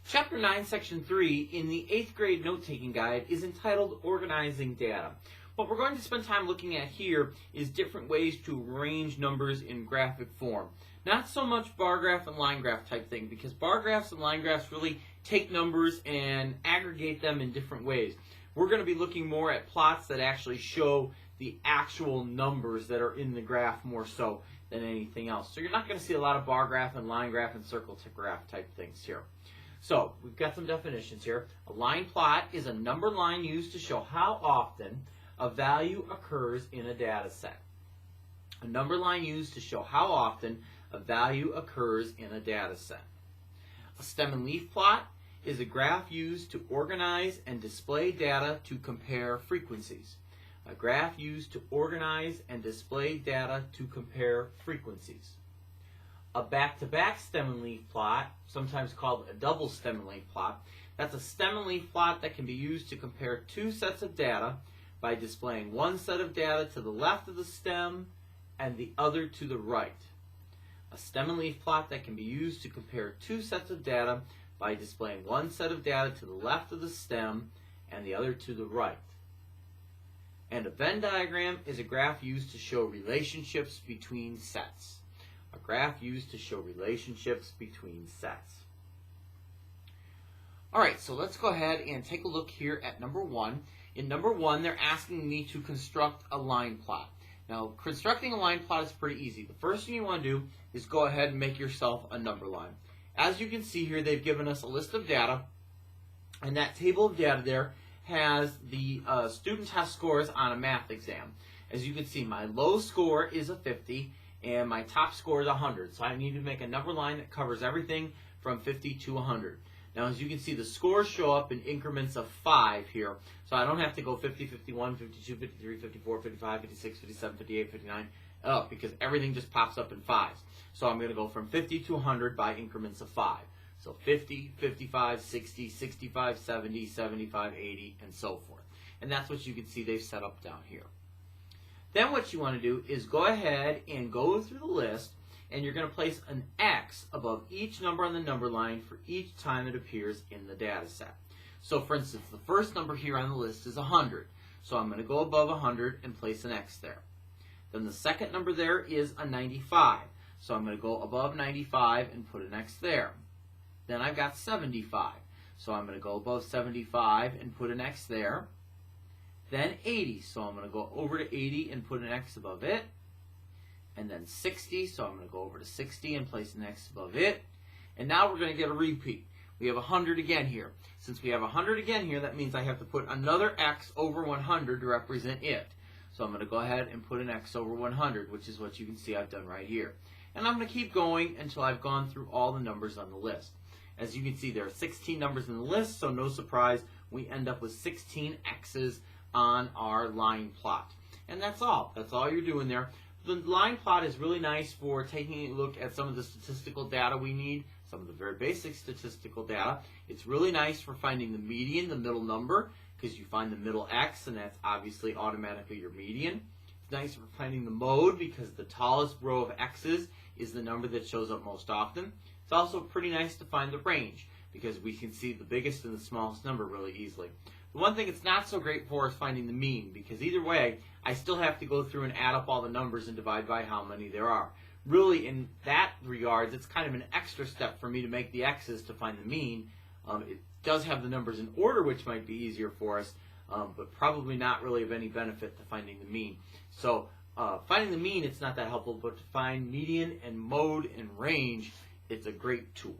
Chapter 9, Section 3 in the 8th grade note-taking guide is entitled Organizing Data. What we're going to spend time looking at here is different ways to arrange numbers in graphic form. Not so much bar graph and line graph type thing, because bar graphs and line graphs really take numbers and aggregate them in different ways. We're going to be looking more at plots that actually show the actual numbers that are in the graph more so than anything else. So you're not going to see a lot of bar graph and line graph and circle to graph type things here. So we've got some definitions here. A line plot is a number line used to show how often a value occurs in a data set. A number line used to show how often a value occurs in a data set. A stem and leaf plot is a graph used to organize and display data to compare frequencies. A graph used to organize and display data to compare frequencies. A back-to-back stem and leaf plot, sometimes called a double stem and leaf plot, that's a stem and leaf plot that can be used to compare two sets of data by displaying one set of data to the left of the stem and the other to the right. A stem and leaf plot that can be used to compare two sets of data by displaying one set of data to the left of the stem and the other to the right. And a Venn diagram is a graph used to show relationships between sets. A graph used to show relationships between sets. Alright, so let's go ahead and take a look here at number 1. In number 1, they're asking me to construct a line plot. Now, constructing a line plot is pretty easy. The first thing you want to do is go ahead and make yourself a number line. As you can see here, they've given us a list of data, and that table of data there has the student test scores on a math exam. As you can see, my low score is a 50, and my top score is 100. So I need to make a number line that covers everything from 50 to 100. Now, as you can see, the scores show up in increments of 5 here. So I don't have to go 50, 51, 52, 53, 54, 55, 56, 57, 58, 59, because everything just pops up in 5s. So I'm going to go from 50 to 100 by increments of 5. So 50, 55, 60, 65, 70, 75, 80, and so forth. And that's what you can see they've set up down here. Then what you want to do is go ahead and go through the list, and you're going to place an X above each number on the number line for each time it appears in the data set. So for instance, the first number here on the list is 100. So I'm going to go above 100 and place an X there. Then the second number there is a 95. So I'm going to go above 95 and put an X there. Then I've got 75. So I'm going to go above 75 and put an X there. Then 80, so I'm going to go over to 80 and put an X above it. And then 60, so I'm going to go over to 60 and place an X above it. And now we're going to get a repeat. We have 100 again here. Since we have 100 again here, that means I have to put another X over 100 to represent it. So I'm going to go ahead and put an X over 100, which is what you can see I've done right here. And I'm going to keep going until I've gone through all the numbers on the list. As you can see, there are 16 numbers in the list, so no surprise, we end up with 16 X's on our line plot. And that's all. That's all you're doing there. The line plot is really nice for taking a look at some of the statistical data we need, some of the very basic statistical data. It's really nice for finding the median, the middle number, because you find the middle X, and that's obviously automatically your median. It's nice for finding the mode, because the tallest row of X's is the number that shows up most often. It's also pretty nice to find the range, because we can see the biggest and the smallest number really easily. The one thing it's not so great for is finding the mean, because either way, I still have to go through and add up all the numbers and divide by how many there are. Really, in that regard, it's kind of an extra step for me to make the X's to find the mean. It does have the numbers in order, which might be easier for us, but probably not really of any benefit to finding the mean. So finding the mean, it's not that helpful, but to find median and mode and range, it's a great tool.